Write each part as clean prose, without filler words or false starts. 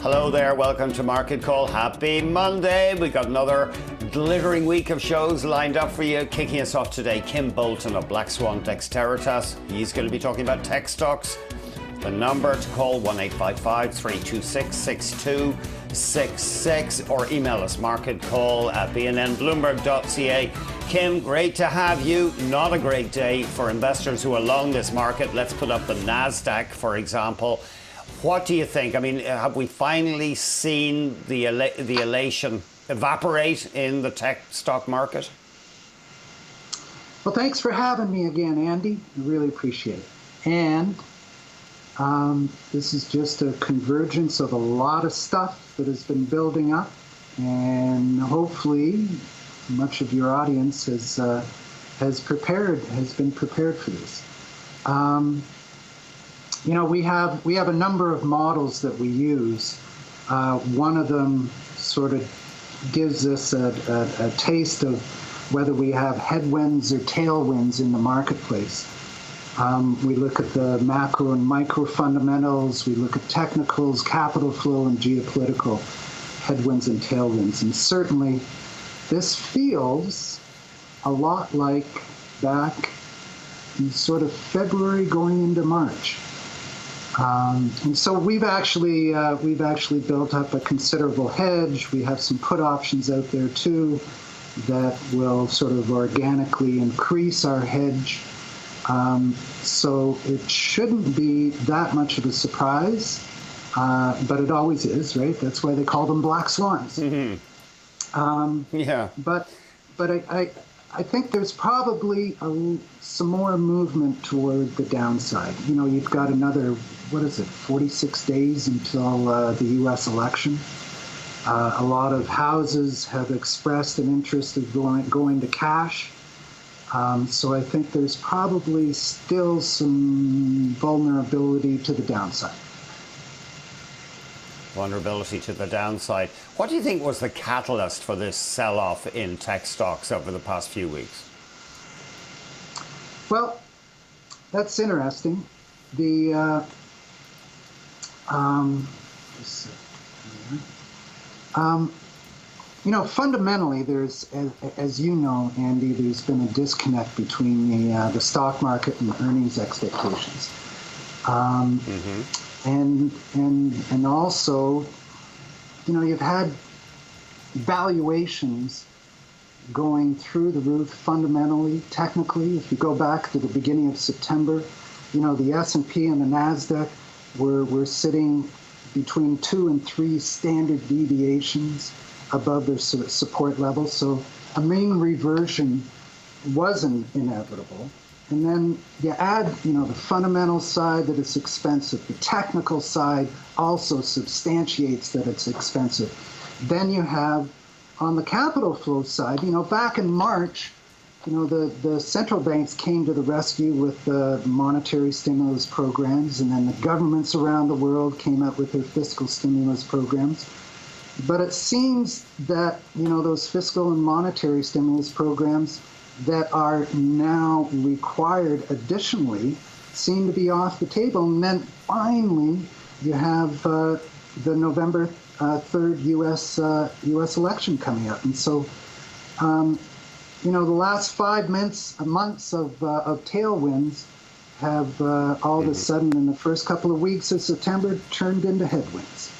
Hello there, welcome to Market Call. Happy Monday. We've got another glittering week of shows lined up for you. Kicking us off today, Kim Bolton of Black Swan Dexteritas. He's going to be talking about tech stocks. The number to call, 1-855-326-6266, or email us marketcall@bnnbloomberg.ca. Kim, great to have you. Not a great day for investors who are long this market. Let's put up the NASDAQ, for example. What do you think? I mean, have we finally seen the elation evaporate in the tech stock market? Well, thanks for having me again, Andy. I really appreciate it. And this is just a convergence of a lot of stuff that has been building up, and hopefully much of your audience has been prepared for this. You know, we have a number of models that we use. One of them sort of gives us a taste of whether we have headwinds or tailwinds in the marketplace. We look at the macro and micro fundamentals, we look at technicals, capital flow, and geopolitical headwinds and tailwinds. And certainly this feels a lot like back in sort of February going into March. And so we've actually built up a considerable hedge. We have some put options out there too that will sort of organically increase our hedge. So it shouldn't be that much of a surprise, but it always is, right? That's why they call them black swans. Mm-hmm. Yeah. But I think there's probably some more movement toward the downside. You know, you've got another, 46 days until the U.S. election. A lot of houses have expressed an interest of going to cash. So I think there's probably still some vulnerability to the downside. Vulnerability to the downside. What do you think was the catalyst for this sell-off in tech stocks over the past few weeks? Well, that's interesting. You know, fundamentally, there's, as you know, Andy, there's been a disconnect between the stock market and earnings expectations, and also, you know, you've had valuations going through the roof fundamentally, technically. If you go back to the beginning of September, you know, the S&P and the NASDAQ were sitting between 2 and 3 standard deviations above their support level. So a mean reversion wasn't inevitable. And then you add, you know, the fundamental side that it's expensive. The technical side also substantiates that it's expensive. Then you have, on the capital flow side, you know, back in March, you know, the central banks came to the rescue with the monetary stimulus programs, and then the governments around the world came out with their fiscal stimulus programs. But it seems that, you know, those fiscal and monetary stimulus programs that are now required additionally seem to be off the table. And then finally, you have the November 3rd U.S. election coming up. And so, you know, the last 5 months of tailwinds have all of a sudden in the first couple of weeks of September turned into headwinds.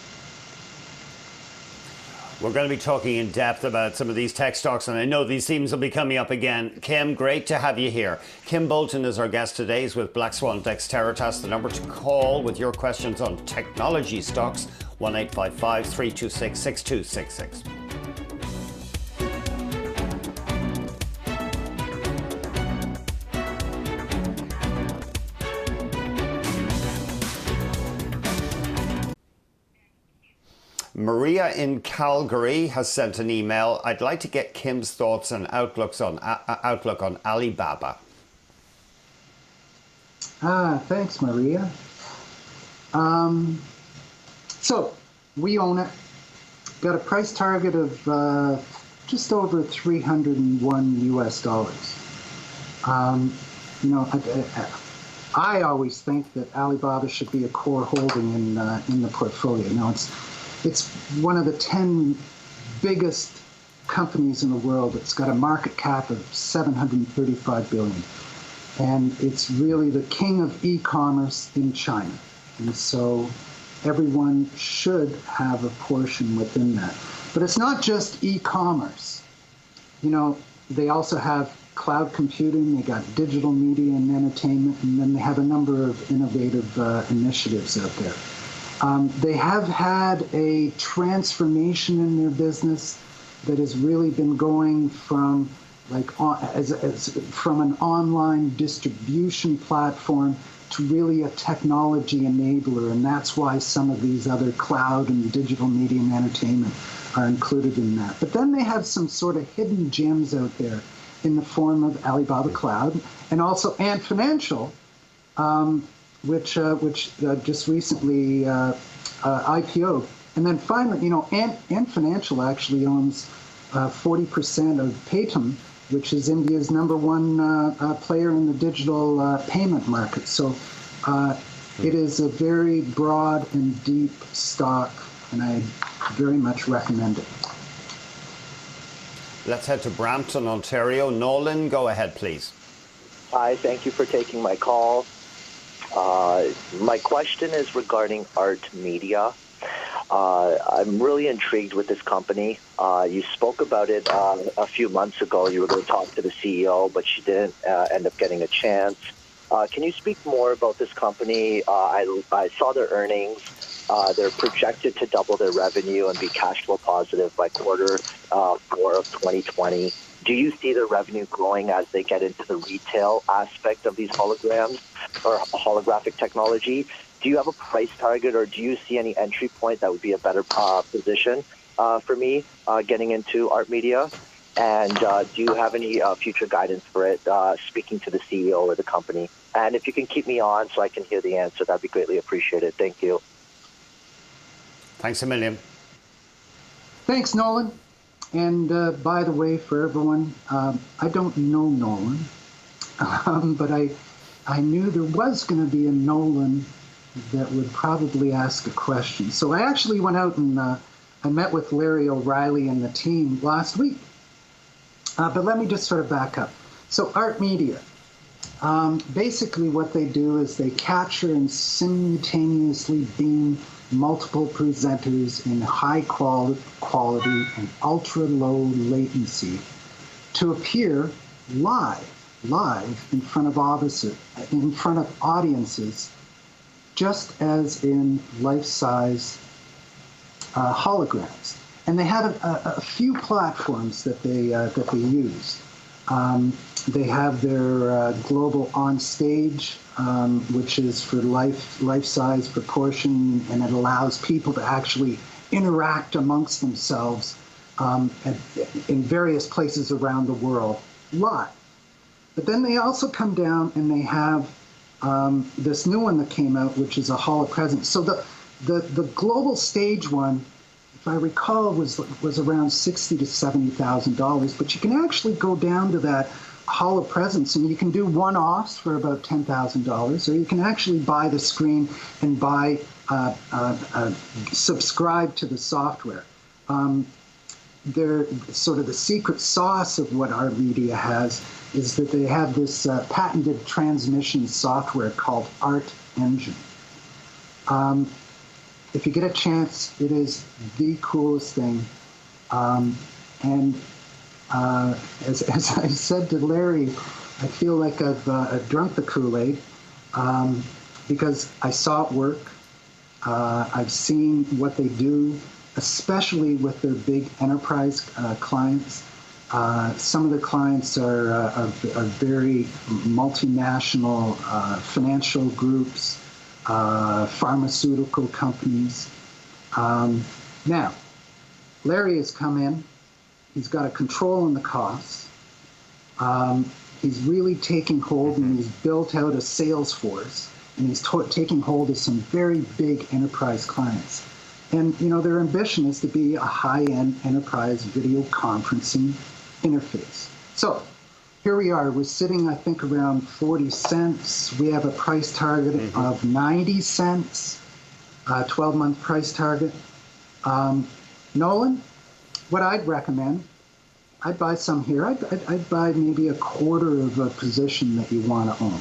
We're going to be talking in depth about some of these tech stocks, and I know these themes will be coming up again. Kim, great to have you here. Kim Bolton is our guest today. He's with Black Swan Dexteritas. The number to call with your questions on technology stocks, 1-855-326-6266. Maria in Calgary has sent an email. I'd like to get Kim's thoughts and outlook on Alibaba. Thanks, Maria. So we own it. Got a price target of just over $301 US. You know, I always think that Alibaba should be a core holding in the portfolio. Now, It's one of the 10 biggest companies in the world. It's got a market cap of $735 billion. And it's really the king of e-commerce in China. And so everyone should have a portion within that. But it's not just e-commerce. You know, they also have cloud computing, they got digital media and entertainment, and then they have a number of innovative initiatives out there. They have had a transformation in their business that has really been going from from an online distribution platform to really a technology enabler, and that's why some of these other cloud and digital media and entertainment are included in that. But then they have some sort of hidden gems out there in the form of Alibaba Cloud and also Ant Financial, which just recently IPO'd. And then finally, you know, Ant Financial actually owns 40% of Paytm, which is India's #1 player in the digital payment market. So it is a very broad and deep stock, and I very much recommend it. Let's head to Brampton, Ontario. Nolan, go ahead, please. Hi, thank you for taking my call. My question is regarding Art Media. I'm really intrigued with this company. You spoke about it a few months ago. You were going to talk to the CEO, but you didn't end up getting a chance. Can you speak more about this company? I saw their earnings. They're projected to double their revenue and be cash flow positive by quarter 4 of 2020. Do you see the revenue growing as they get into the retail aspect of these holograms or holographic technology? Do you have a price target, or do you see any entry point that would be a better position for me getting into Art Media? And do you have any future guidance for it, speaking to the CEO or the company? And if you can keep me on so I can hear the answer, that'd be greatly appreciated. Thank you. Thanks a million. Thanks, Nolan. And by the way, for everyone, I don't know Nolan, but I knew there was going to be a Nolan that would probably ask a question. So I actually went out and I met with Larry O'Reilly and the team last week. But let me just sort of back up. So Art Media, basically what they do is they capture and simultaneously beam multiple presenters in high quality and ultra low latency to appear live in front of audiences, just as in life-size holograms. And they have a few platforms that they use. They have their global on stage, which is for life-size proportion, and it allows people to actually interact amongst themselves in various places around the world live. But then they also come down and they have this new one that came out, which is a holopresence. So the global stage one, if I recall, was around $60,000 to $70,000. But you can actually go down to that holopresence, and you can do one-offs for about $10,000, or you can actually buy the screen and subscribe to the software. They're sort of the secret sauce of what Art Media has is that they have this patented transmission software called Art Engine. If you get a chance, it is the coolest thing. And as I said to Larry, I feel like I've drunk the Kool-Aid because I saw it work. I've seen what they do, especially with their big enterprise clients. Some of the clients are very multinational financial groups, pharmaceutical companies. Now, Larry has come in. He's got a control on the costs. He's really taking hold, and he's built out a sales force, and he's taking hold of some very big enterprise clients. And, you know, their ambition is to be a high-end enterprise video conferencing interface. So here we are. We're sitting, I think, around 40 cents. We have a price target of 90 cents, 12-month price target. Nolan, what I'd recommend, I'd buy some here. I'd buy maybe a quarter of a position that you want to own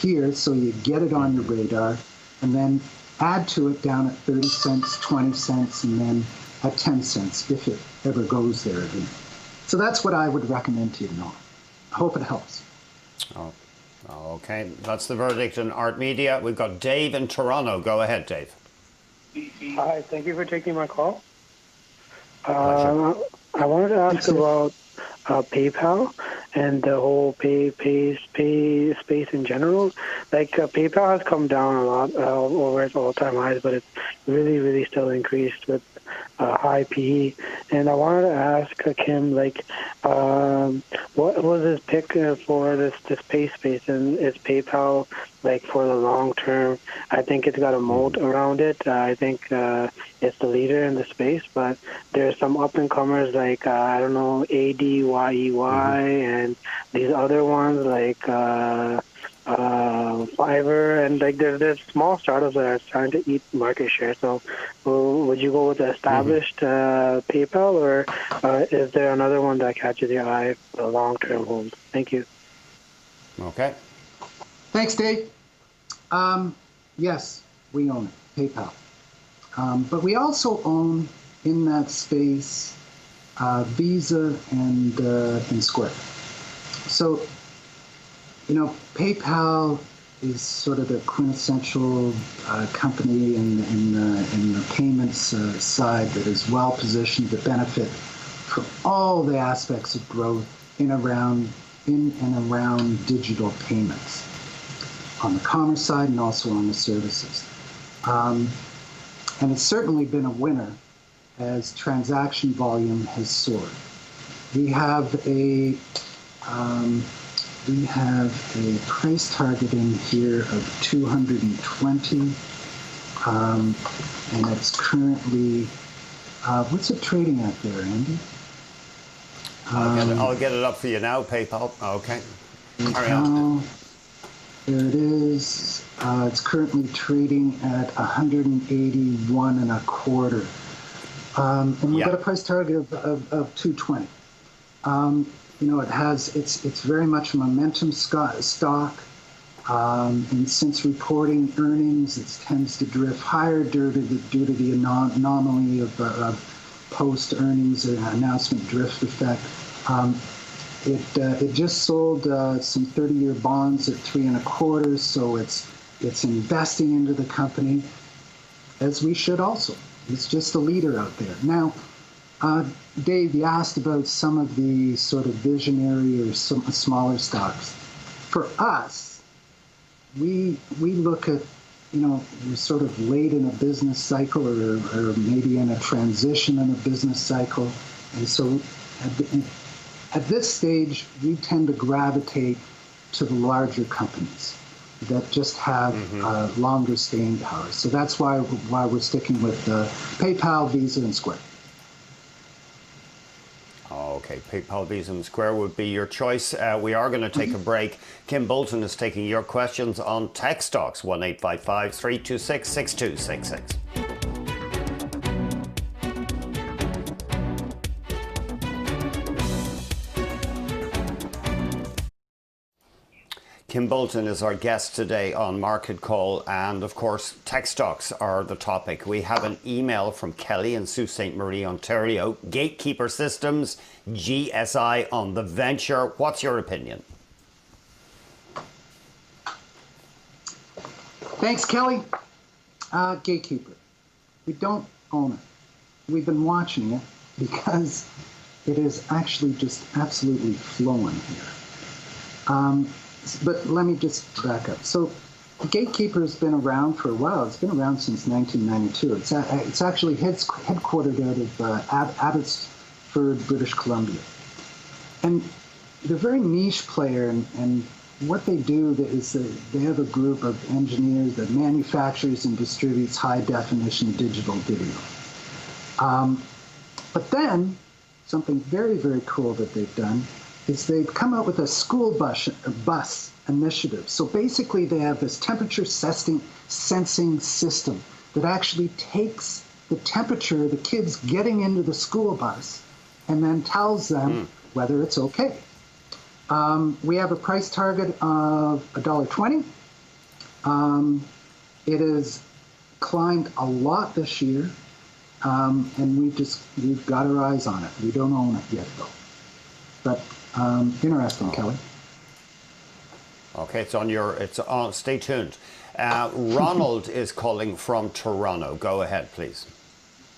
here, so you get it on your radar, and then add to it down at 30 cents, 20 cents, and then at 10 cents if it ever goes there again. So that's what I would recommend to you, Nolan. I hope it helps. Oh, okay. That's the verdict in Art Media. We've got Dave in Toronto. Go ahead, Dave. Hi, thank you for taking my call. Pleasure. I wanted to ask about PayPal and the whole pay space in general. Like PayPal has come down a lot over its all-time highs, but it's really still increased with high PE. And I wanted to ask Kim, like, what was his pick for this pay space, and is PayPal like for the long term? I think it's got a moat around it. I think it's the leader in the space, but there's some up-and-comers like, I don't know, ADYEY and these other ones like Fiverr, and like there's small startups that are trying to eat market share. So would you go with the established PayPal, or is there another one that catches your eye for the long-term hold? Thank you. Okay. Thanks, Dave. Yes, we own it, PayPal. But we also own in that space Visa and Square. So, you know, PayPal is sort of the quintessential company in the payments side that is well positioned to benefit from all the aspects of growth in and around digital payments on the commerce side and also on the services. And it's certainly been a winner as transaction volume has soared. We have a price target in here of 220, and it's currently what's it trading at there, Andy? I'll get it up for you now, PayPal. Okay. Carry on. There it is. It's currently trading at 181 and a quarter. And we've got a price target of 220. You know, it's very much a momentum stock. And since reporting earnings, it tends to drift higher due to the anomaly of post-earnings announcement drift effect. It just sold some 30-year bonds at 3 1/4, so it's investing into the company, as we should also. It's just a leader out there. Now, Dave, you asked about some of the sort of visionary or some smaller stocks. For us, we look at, you know, we're sort of late in a business cycle or maybe in a transition in a business cycle. And so at this stage, we tend to gravitate to the larger companies that just have longer staying power. So that's why we're sticking with PayPal, Visa, and Square. Okay, PayPal, Visa, and Square would be your choice. We are going to take a break. Kim Bolton is taking your questions on tech stocks. 1-855-326-6266. Kim Bolton is our guest today on Market Call, and of course tech stocks are the topic. We have an email from Kelly in Sault Ste. Marie, Ontario. Gatekeeper Systems, GSI on the venture. What's your opinion? Thanks, Kelly. Gatekeeper. We don't own it. We've been watching it because it is actually just absolutely flowing here. But let me just back up. So Gatekeeper has been around for a while. It's been around since 1992. It's actually headquartered out of Abbotsford, British Columbia. And they're a very niche player, and what they do is they have a group of engineers that manufactures and distributes high-definition digital video. But then, something very, very cool that they've done is they've come out with a school bus initiative. So basically they have this temperature sensing system that actually takes the temperature of the kids getting into the school bus and then tells them whether it's okay. We have a price target of $1.20. It has climbed a lot this year, and we've got our eyes on it. We don't own it yet, though. But interesting, Kelly. Okay, it's on. Stay tuned. Ronald is calling from Toronto. Go ahead, please.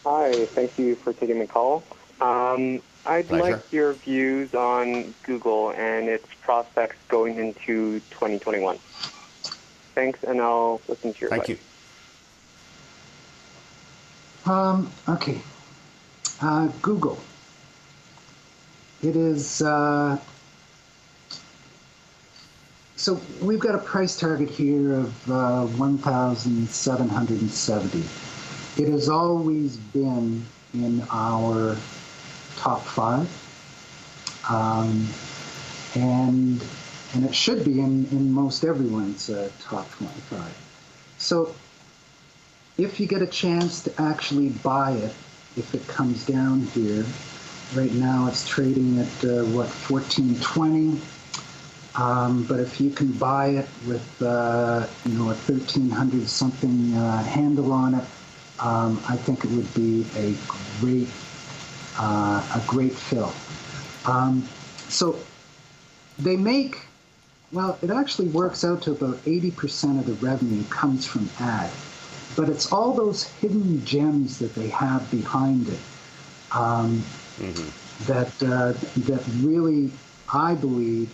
Hi, thank you for taking the call. I'd Pleasure. like your views on Google and its prospects going into 2021. Thanks, and I'll listen to your advice. Thank you. Okay. Google. It is, so we've got a price target here of 1,770. It has always been in our top 5. And it should be in most everyone's top 25. So if you get a chance to actually buy it, if it comes down here, right now it's trading at $14.20. But if you can buy it with a 1,300 something handle on it, I think it would be a great fill. So they make, well, it actually works out to about 80% of the revenue comes from ad, but it's all those hidden gems that they have behind it that really, I believe,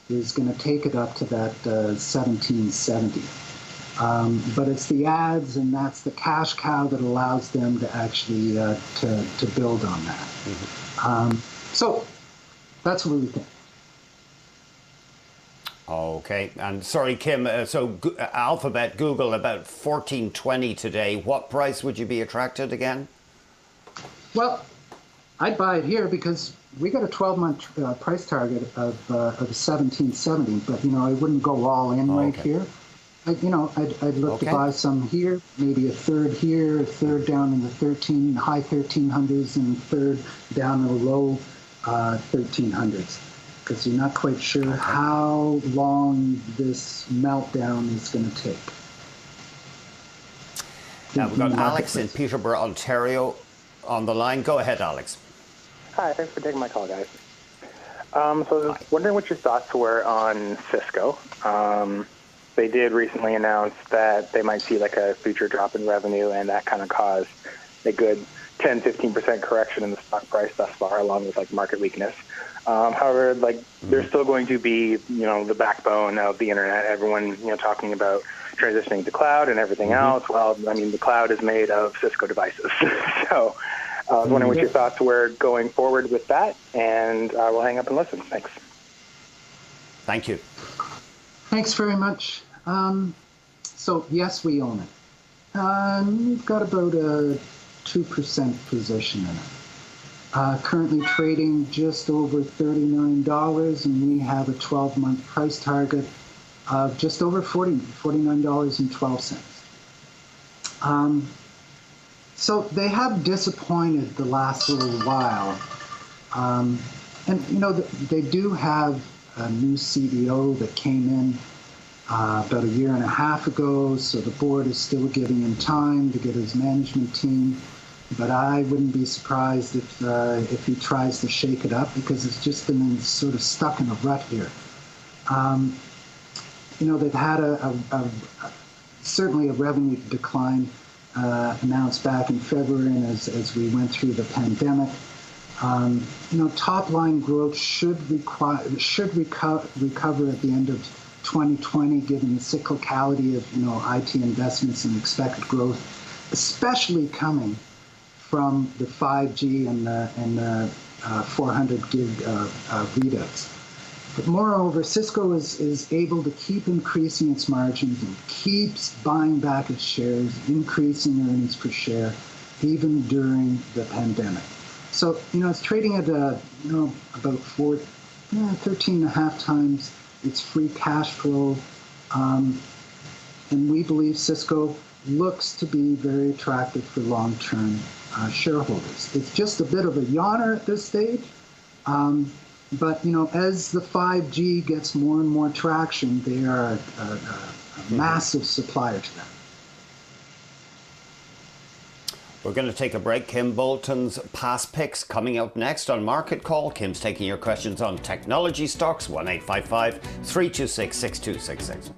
is going to take it up to that 1770. But it's the ads, and that's the cash cow that allows them to actually to build on that. So that's what we think. Okay, and sorry, Kim, Alphabet, Google, about 14.20 today. What price would you be attracted again? Well, I'd buy it here because we got a 12-month price target of 1770, but I wouldn't go all in right here. I'd look to buy some here, maybe a third here, a third down in the high 1300s, and a third down in the low 1300s, because you're not quite sure how long this meltdown is going to take. Now we've got Alex in Peterborough, Ontario on the line. Go ahead, Alex. Hi, thanks for taking my call, guys. So I was wondering what your thoughts were on Cisco. They did recently announce that they might see like a future drop in revenue, and that kind of caused a good 10-15% correction in the stock price thus far, along with like market weakness. However, they're still going to be, the backbone of the internet. Everyone, talking about transitioning to cloud and everything else. Well, I mean, the cloud is made of Cisco devices. So I was wondering what your thoughts were going forward with that, and I will hang up and listen. Thanks. Thank you. Thanks very much. So yes, we own it. We've got about a 2% position in it. Currently trading just over $39, and we have a 12-month price target of just over $49.12. So they have disappointed the last little while. And, they do have a new CEO that came in about a year and a half ago, so the board is still giving him time to get his management team. But I wouldn't be surprised if he tries to shake it up, because it's just been sort of stuck in a rut here. They've had certainly a revenue decline announced back in February, and as we went through the pandemic. Top line growth should recover at the end of 2020, given the cyclicality of IT investments and expected growth, especially coming from the 5G and the 400 gig readouts. But moreover, Cisco is able to keep increasing its margins and keeps buying back its shares, increasing earnings per share, even during the pandemic. So, it's trading at about 13.5 times its free cash flow. And we believe Cisco looks to be very attractive for long-term shareholders. It's just a bit of a yawner at this stage, but as the 5G gets more and more traction, they are a massive supplier to them. We're going to take a break. Kim Bolton's past picks coming up next on Market Call. Kim's taking your questions on technology stocks, 1-855-326-6266.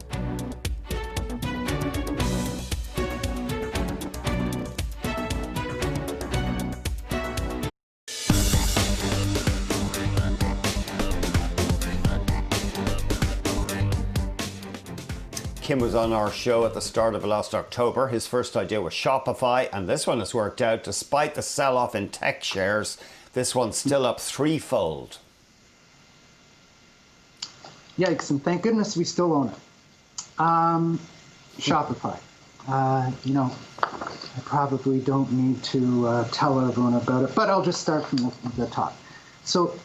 Kim was on our show at the start of last October. His first idea was Shopify, and this one has worked out. Despite the sell-off in tech shares, this one's still up threefold. Yikes, and thank goodness we still own it. Shopify. I probably don't need to tell everyone about it, but I'll just start from the top. So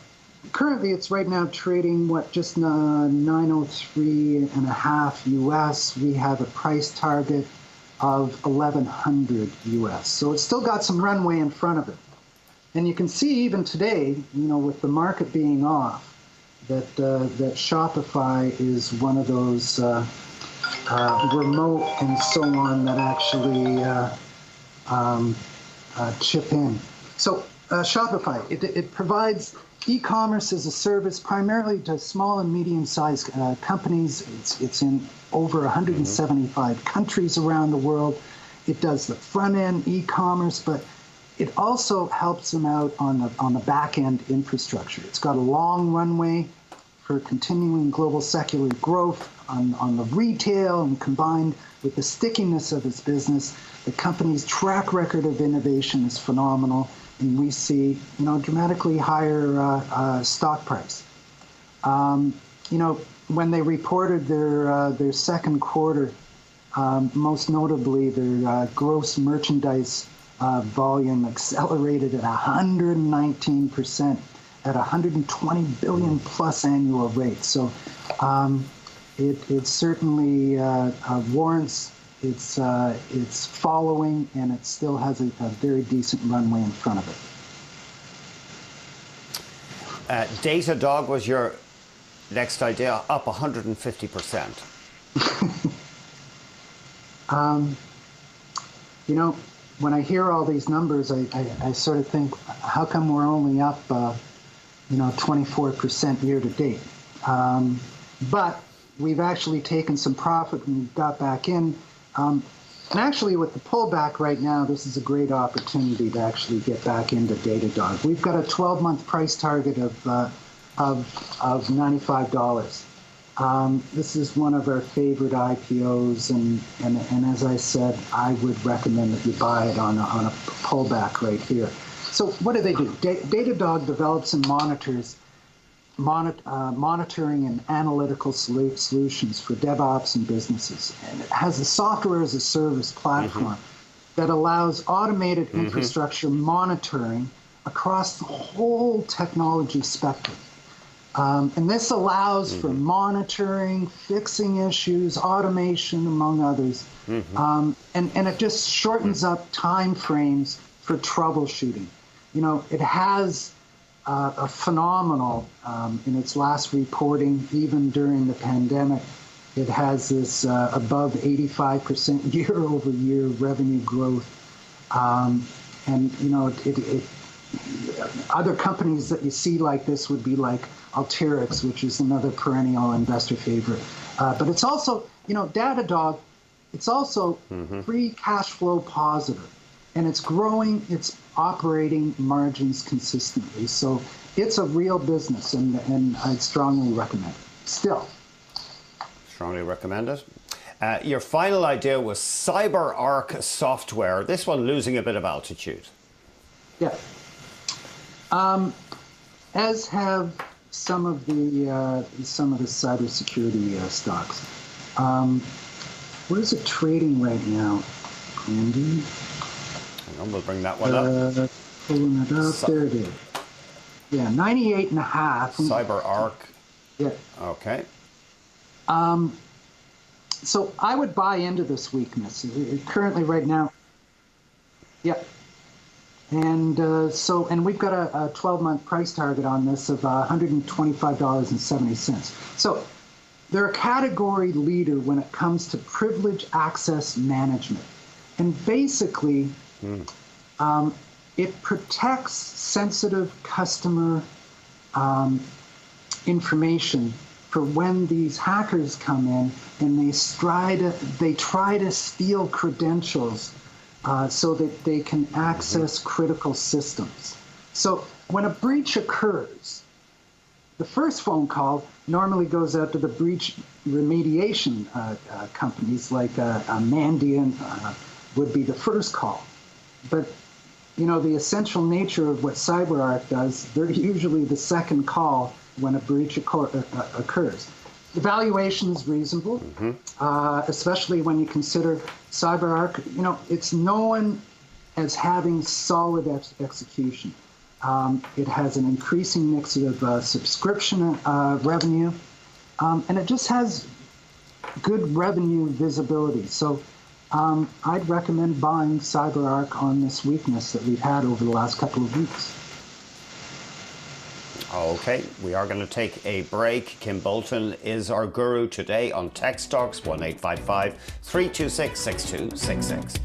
currently, it's right now trading, just 903.5 US. We have a price target of 1100 US. So it's still got some runway in front of it. And you can see even today, with the market being off, that Shopify is one of those remote and so on that actually chip in. So Shopify, it provides e-commerce as a service primarily to small and medium-sized companies. It's in over 175 countries around the world. It does the front-end e-commerce, but it also helps them out on the back-end infrastructure. It's got a long runway for continuing global secular growth on the retail, and combined with the stickiness of its business, the company's track record of innovation is phenomenal. And we see, dramatically higher stock price. When they reported their second quarter, most notably their gross merchandise volume accelerated at 119%, at 120 billion plus annual rate. So it certainly warrants its following, and it still has a very decent runway in front of it. Datadog was your next idea, up 150%. When I hear all these numbers, I sort of think, how come we're only up 24% year to date? But we've actually taken some profit and got back in. And actually, with the pullback right now, this is a great opportunity to actually get back into Datadog. We've got a 12-month price target of $95. This is one of our favorite IPOs, and as I said, I would recommend that you buy it on a pullback right here. So what do? Datadog develops and monitors monitoring and analytical solutions for DevOps and businesses. And it has a software as a service platform that allows automated infrastructure monitoring across the whole technology spectrum. And this allows for monitoring, fixing issues, automation, among others. And it just shortens up time frames for troubleshooting. It has a phenomenal, in its last reporting, even during the pandemic, it has this above 85% year-over-year revenue growth. Other companies that you see like this would be like Alteryx, which is another perennial investor favorite. But it's also, Datadog, it's also free cash flow positive. And it's growing its operating margins consistently. So it's a real business, and I'd strongly recommend it. Still. Strongly recommend it. Your final idea was CyberArk software. This one losing a bit of altitude. Yeah. As have some of the cybersecurity stocks. Where is it trading right now, Andy? Hang on, we'll bring that one up. Pulling it up. There it is. Yeah, 98.5. CyberArk. Yeah. Okay. So I would buy into this weakness. Currently, right now, yeah. And and we've got a 12-month price target on this of $125.70. So they're a category leader when it comes to privilege access management. And basically, it protects sensitive customer information for when these hackers come in and they try to steal credentials so that they can access critical systems. So when a breach occurs, the first phone call normally goes out to the breach remediation companies like Mandiant would be the first call. But the essential nature of what CyberArk does, they're usually the second call when a breach occurs. The valuation is reasonable, especially when you consider CyberArk. It's known as having solid execution. It has an increasing mix of subscription revenue, and it just has good revenue visibility. So I'd recommend buying CyberArk on this weakness that we've had over the last couple of weeks. Okay, we are going to take a break. Kim Bolton is our guru today on Tech Stocks, 1-855-326-6266.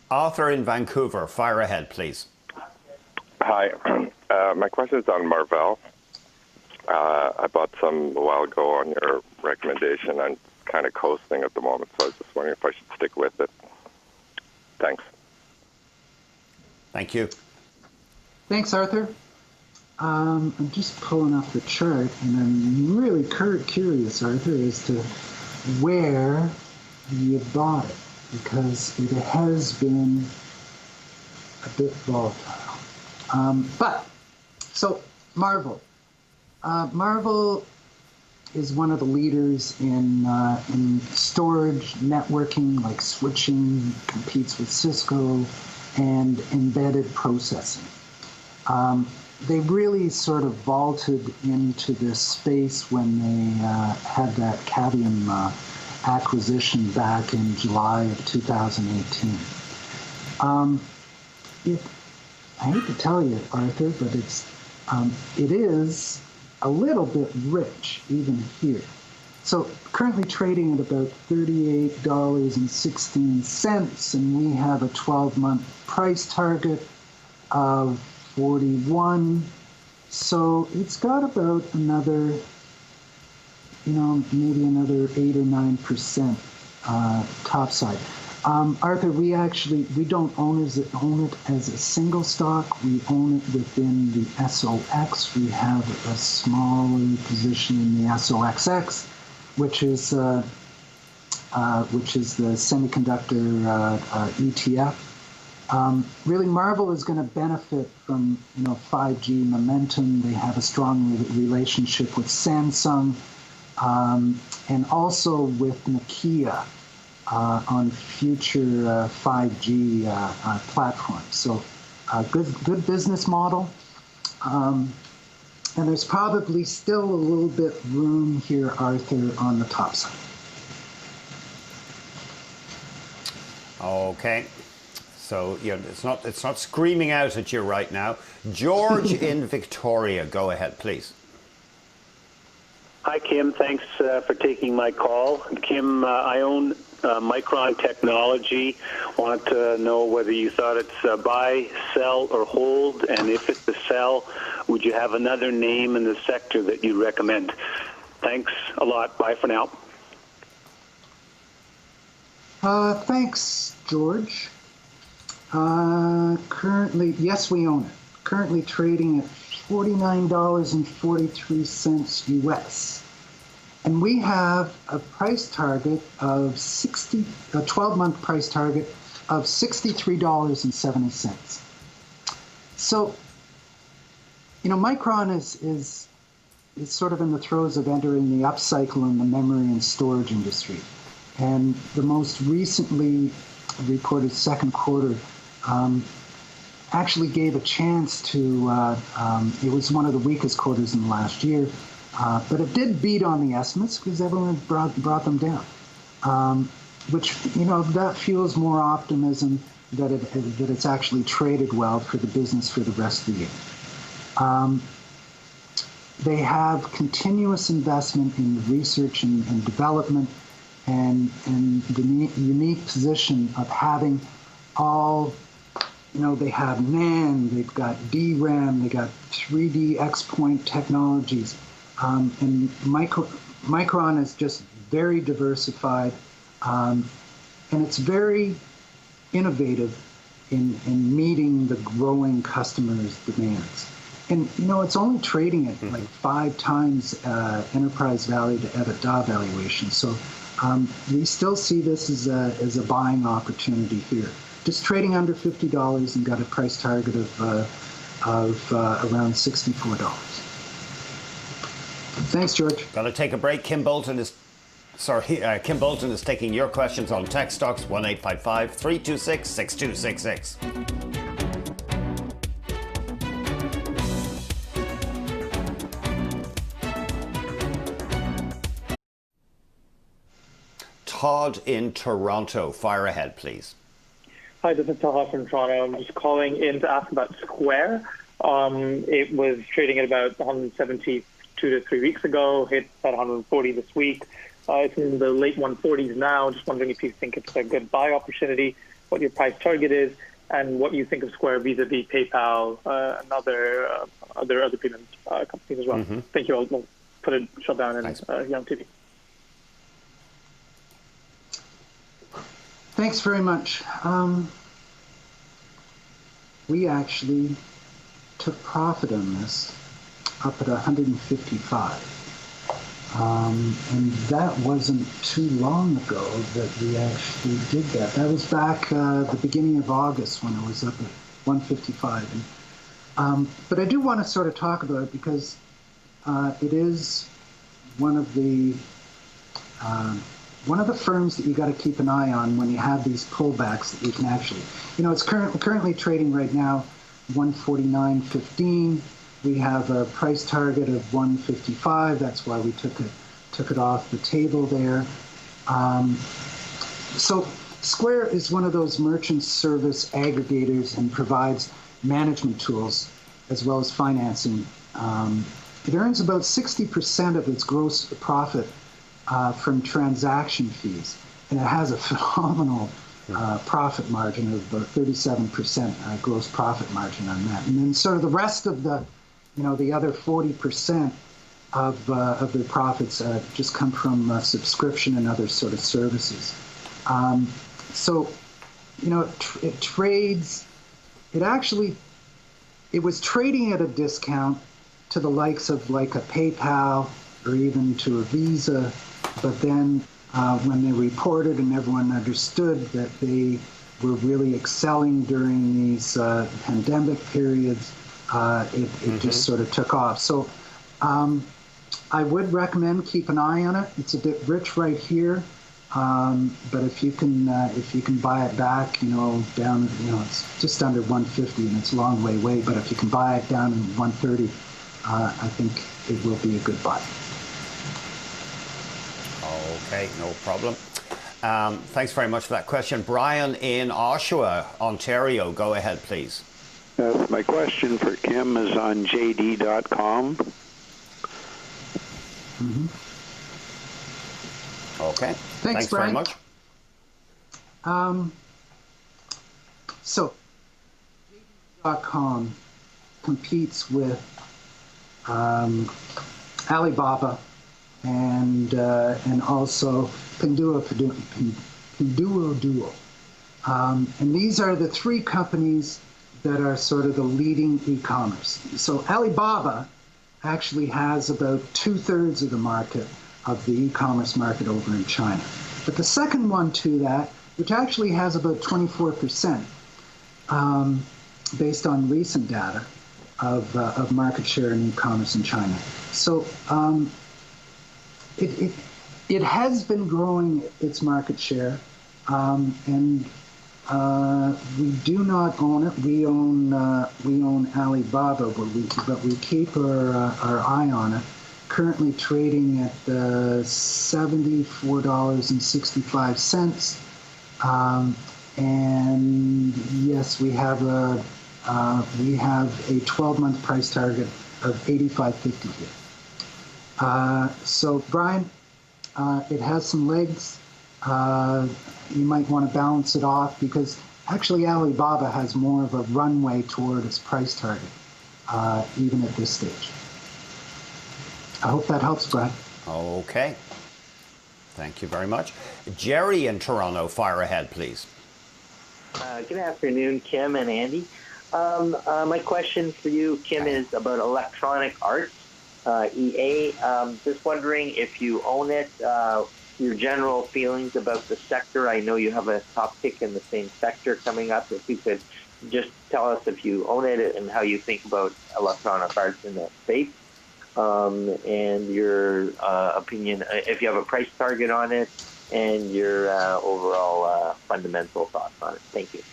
Arthur in Vancouver, fire ahead, please. Hi, my question is on Marvell. I bought some a while ago on your recommendation. I'm kind of coasting at the moment, so I was just wondering if I should stick with it. Thanks. Thank you. Thanks, Arthur. I'm just pulling up the chart, and I'm really curious, Arthur, as to where you bought it, because it has been a bit volatile. So Marvell. Marvell is one of the leaders in storage networking, like switching, competes with Cisco, and embedded processing. They really sort of vaulted into this space when they had that Cavium acquisition back in July of 2018. I hate to tell you, Arthur, but it is a little bit rich even here. So currently trading at about $38.16, and we have a 12-month price target of 41. So it's got about another, maybe another 8 or 9% topside. Arthur, we don't own it as a single stock. We own it within the SOX. We have a smaller position in the SOXX, which is the semiconductor ETF. Really, Marvell is going to benefit from 5G momentum. They have a strong relationship with Samsung, and also with Nokia on future 5G platforms. So, good business model. And there's probably still a little bit room here, Arthur, on the top side. Okay. So it's not screaming out at you right now. George in Victoria, go ahead, please. Hi, Kim. Thanks for taking my call. Kim, I own Micron Technology. Want to know whether you thought it's buy, sell, or hold, and if it's a sell, would you have another name in the sector that you recommend? Thanks a lot. Bye for now. Thanks, George. Currently, yes, we own it. currently trading at $49.43 US. And we have a price target of a 12-month price target of $63.70. So, Micron is sort of in the throes of entering the upcycle in the memory and storage industry. And the most recently reported second quarter actually gave a chance to, it was one of the weakest quarters in the last year, but it did beat on the estimates because everyone brought them down, which, that fuels more optimism that it's actually traded well for the business for the rest of the year. They have continuous investment in research and development and the unique position of having all, they have NAND, they've got DRAM, they got 3D X-point technologies. And Micron is just very diversified, and it's very innovative in meeting the growing customers' demands. And, it's only trading at like 5 times enterprise value to EBITDA valuation. So we still see this as a buying opportunity here. Just trading under $50 and got a price target of around $64. Thanks, George. Got to take a break. Kim Bolton is taking your questions on tech stocks. 1-855-326-6266. Todd in Toronto. Fire ahead, please. Hi, this is Taha from Toronto. I'm just calling in to ask about Square. It was trading at about 172 to 3 weeks ago, hit about 140 this week. It's in the late 140s now. Just wondering if you think it's a good buy opportunity, what your price target is, and what you think of Square vis-a-vis PayPal and other payment companies as well. Thank you. I'll put a shutdown in Young TV. Thanks very much. We actually took profit on this up at 155. And that wasn't too long ago that we actually did that. That was back the beginning of August when it was up at 155. But I do want to sort of talk about it because it is one of the firms that you got to keep an eye on when you have these pullbacks that you can actually, it's currently trading right now 149.15. We have a price target of 155. That's why we took it off the table there. So Square is one of those merchant service aggregators and provides management tools as well as financing. It earns about 60% of its gross profit from transaction fees, and it has a phenomenal profit margin of about 37% gross profit margin on that. And then sort of the rest of the other 40% of their profits just come from subscription and other sort of services. So, it trades. It was trading at a discount to the likes of like a PayPal or even to a Visa. But then when they reported and everyone understood that they were really excelling during these pandemic periods, it just sort of took off. So I would recommend keep an eye on it. It's a bit rich right here, but if you can buy it back, down, it's just under 150 and it's a long way away. But if you can buy it down in 130, I think it will be a good buy. Okay, no problem. Thanks very much for that question. Brian in Oshawa, Ontario. Go ahead, please. My question for Kim is on JD.com. Okay. Thanks very much. So, JD.com competes with Alibaba and also Pinduoduo. And these are the three companies that are sort of the leading e-commerce. So Alibaba actually has about 2/3 of the market of the e-commerce market over in China. But the second one to that, which actually has about 24%, based on recent data of market share in e-commerce in China. So it has been growing its market share, and we do not own it. We own Alibaba, but we keep our eye on it. Currently trading at $74.65, and yes, we have a 12-month price target of $85.50 here. So Brian, it has some legs. You might want to balance it off because actually Alibaba has more of a runway toward its price target, even at this stage. I hope that helps, Brad. Okay. Thank you very much. Jerry in Toronto, fire ahead, please. Good afternoon, Kim and Andy. My question for you, Kim, is about Electronic Arts, EA. Just wondering if you own it, your general feelings about the sector. I know you have a top pick in the same sector coming up. If you could just tell us if you own it and how you think about Electronic Arts in that space. And your opinion, if you have a price target on it, and your overall fundamental thoughts on it. Thank you.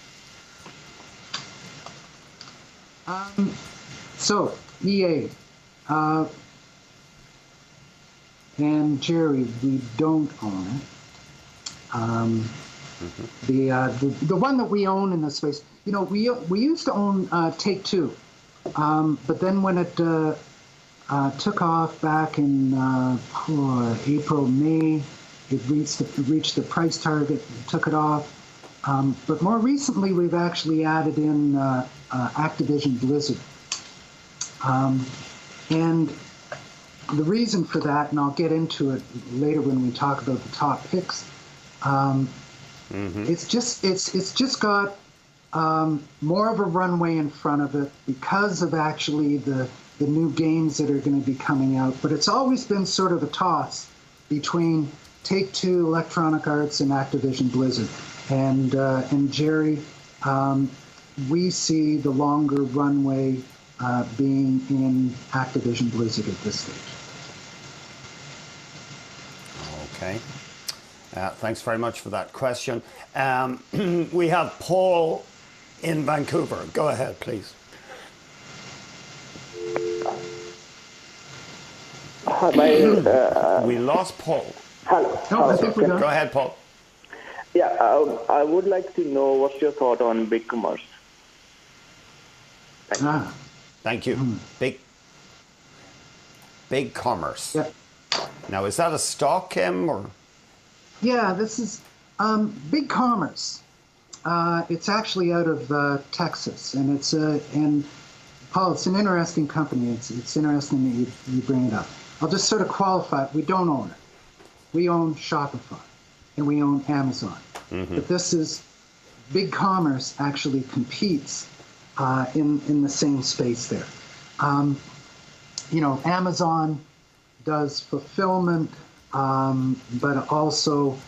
So, EA. And Jerry, we don't own it. The one that we own in this space, you know, we used to own Take-Two, but then when it took off back in April, May. It reached the price target, took it off. But more recently, we've actually added in Activision Blizzard. And the reason for that, and I'll get into it later when we talk about the top picks, it's just got more of a runway in front of it because of actually the new games that are going to be coming out. But it's always been sort of a toss between Take-Two, Electronic Arts, and Activision Blizzard. And Jerry, we see the longer runway being in Activision Blizzard at this stage. Okay. Thanks very much for that question. We have Paul in Vancouver. Go ahead, please. We lost Paul. Hello. Go ahead, Paul. Yeah, I would like to know what's your thought on big commerce. Thank you. Big commerce. Yeah. Now, is that a stock, Kim, or? Yeah, this is Big Commerce. It's actually out of Texas, and Paul, it's an interesting company. It's interesting that you bring it up. I'll just sort of qualify it. We don't own it. We own Shopify, and we own Amazon. But this is Big Commerce actually competes in the same space there. You know, Amazon does fulfillment, but also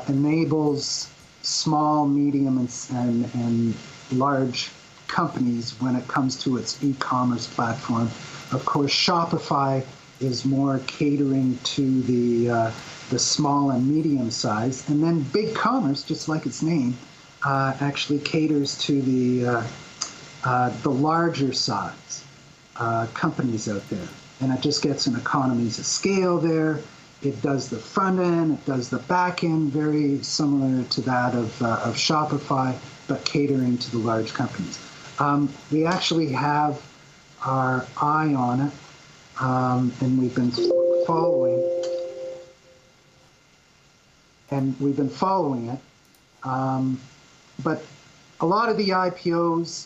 enables small, medium, and large companies when it comes to its e-commerce platform. Of course, Shopify is more catering to the small and medium size, and then Big Commerce, just like its name, actually caters to the larger size companies out there, and it just gets an economies of scale there. It does the front end, it does the back end, very similar to that of Shopify, but catering to the large companies. We actually have our eye on it, and we've been following it. But a lot of the IPOs,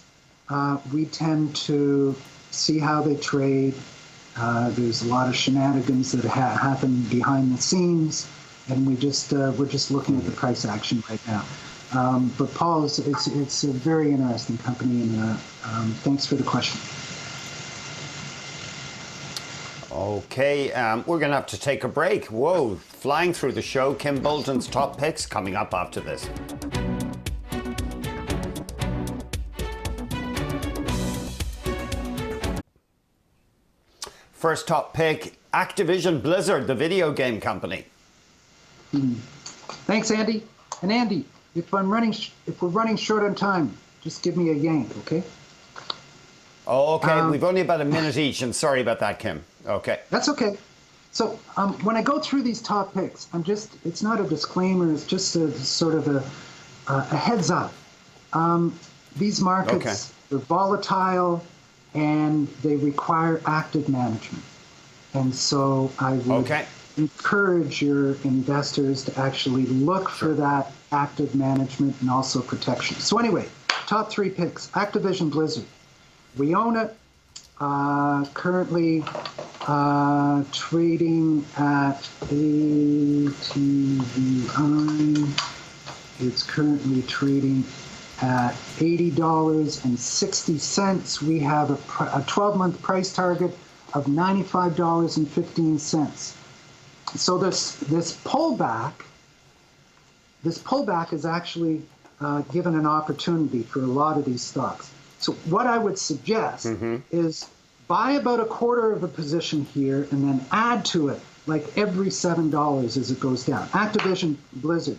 we tend to see how they trade. There's a lot of shenanigans that happen behind the scenes, and we're just looking at the price action right now. But Paul, it's a very interesting company, and thanks for the question. Okay, we're going to have to take a break. Whoa, flying through the show. Kim Bolton's top picks coming up after this. First top pick, Activision Blizzard, the video game company. Thanks, Andy. And Andy, if we're running short on time, just give me a yank, okay? Oh, okay. We've only about a minute each, and sorry about that, Kim. Okay. That's okay. So when I go through these top picks, it's not a disclaimer, it's just a sort of a heads up. These markets, they're volatile, and they require active management. And so I would encourage your investors to actually look for that active management and also protection. So anyway, top three picks, Activision Blizzard. We own it, currently trading at ATVI. It's currently trading at $80.60. We have a 12-month price target of $95.15. So this pullback is actually given an opportunity for a lot of these stocks. So what I would suggest is buy about a quarter of a position here and then add to it like every $7 as it goes down. Activision Blizzard.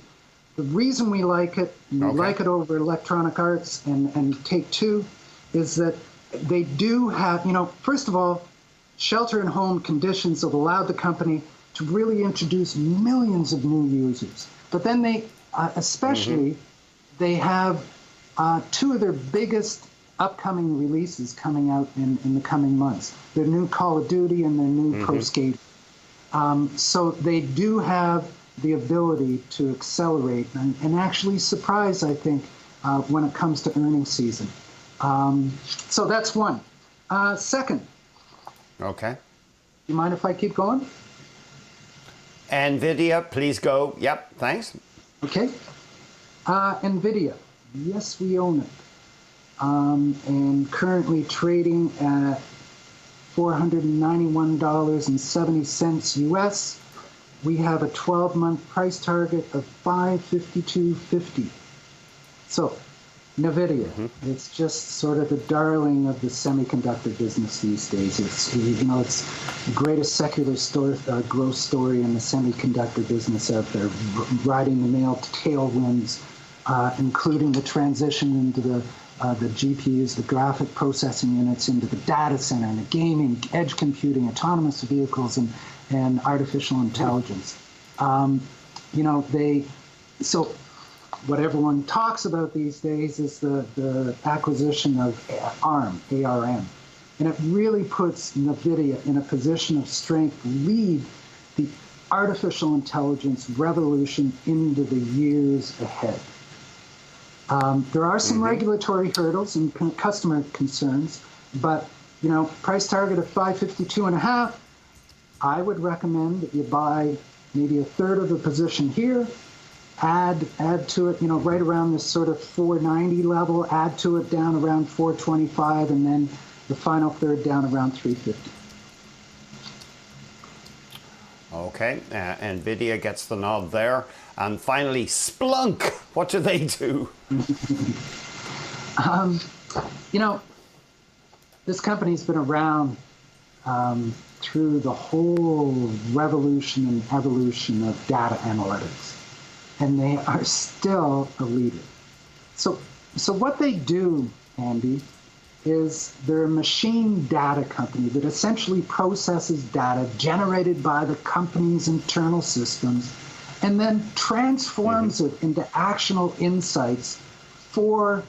The reason we like it, and we like it over Electronic Arts and Take-Two, is that they do have, first of all, shelter-at-home conditions have allowed the company to really introduce millions of new users. But then they, especially, they have two of their biggest upcoming releases coming out in the coming months. Their new Call of Duty and their new Pro Skater. So they do have the ability to accelerate and actually surprise, I think, when it comes to earnings season. So that's one. Second. Okay. You mind if I keep going? NVIDIA, please go. Yep, thanks. Okay. NVIDIA. Yes, we own it. And currently trading at $491.70 US. We have a 12-month price target of $552.50. So, NVIDIA, it's just sort of the darling of the semiconductor business these days. It's it's the greatest secular growth story in the semiconductor business out there, riding the male tailwinds, including the transition into the GPUs, the graphic processing units, into the data center, and the gaming, edge computing, autonomous vehicles, and artificial intelligence. So what everyone talks about these days is the acquisition of ARM, ARM. And it really puts NVIDIA in a position of strength to lead the artificial intelligence revolution into the years ahead. There are some regulatory hurdles and customer concerns, but price target of $552.50. I would recommend that you buy maybe a third of the position here, add to it, right around this sort of 490 level, add to it down around 425, and then the final third down around 350. Okay, NVIDIA gets the nod there. And finally, Splunk. What do they do? This company's been around through the whole revolution and evolution of data analytics, and they are still a leader. So what they do, Andy, is they're a machine data company that essentially processes data generated by the company's internal systems and then transforms it into actionable insights for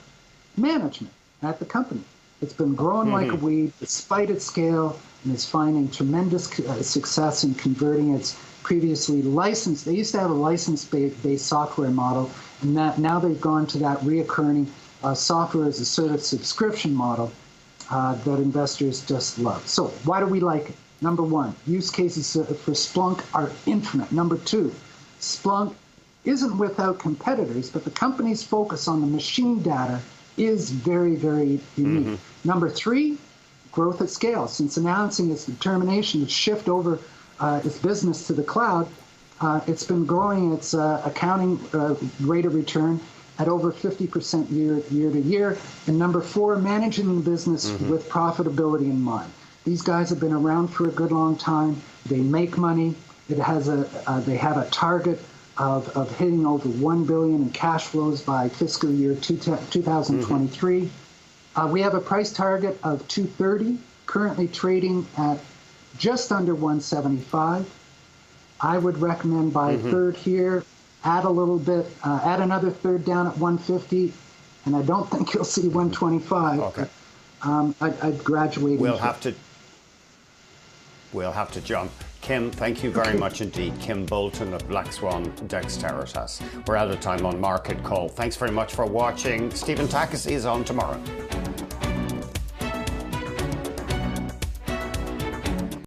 management at the company. It's been growing like a weed despite its scale, and is finding tremendous success in converting its previously licensed. They used to have a license-based software model, and now they've gone to that reoccurring software as a service subscription model that investors just love. So why do we like it? Number one, use cases for Splunk are infinite. Number two, Splunk isn't without competitors, but the company's focus on the machine data is very, very unique. Number 3, growth at scale. Since announcing its determination to shift over its business to the cloud, it's been growing its accounting rate of return at over 50% year to year. And number 4, managing the business with profitability in mind. These guys have been around for a good long time. They make money. It has they have a target of hitting over $1 billion in cash flows by fiscal year 2023. We have a price target of $230, currently trading at just under $175. I would recommend buy a third here, add a little bit, add another third down at $150, and I don't think you'll see $125. Okay. I'd graduate. We'll have to jump. Kim, thank you very much indeed. Kim Bolton of Black Swan Dexteritas. We're out of time on Market Call. Thanks very much for watching. Stephen Takis is on tomorrow.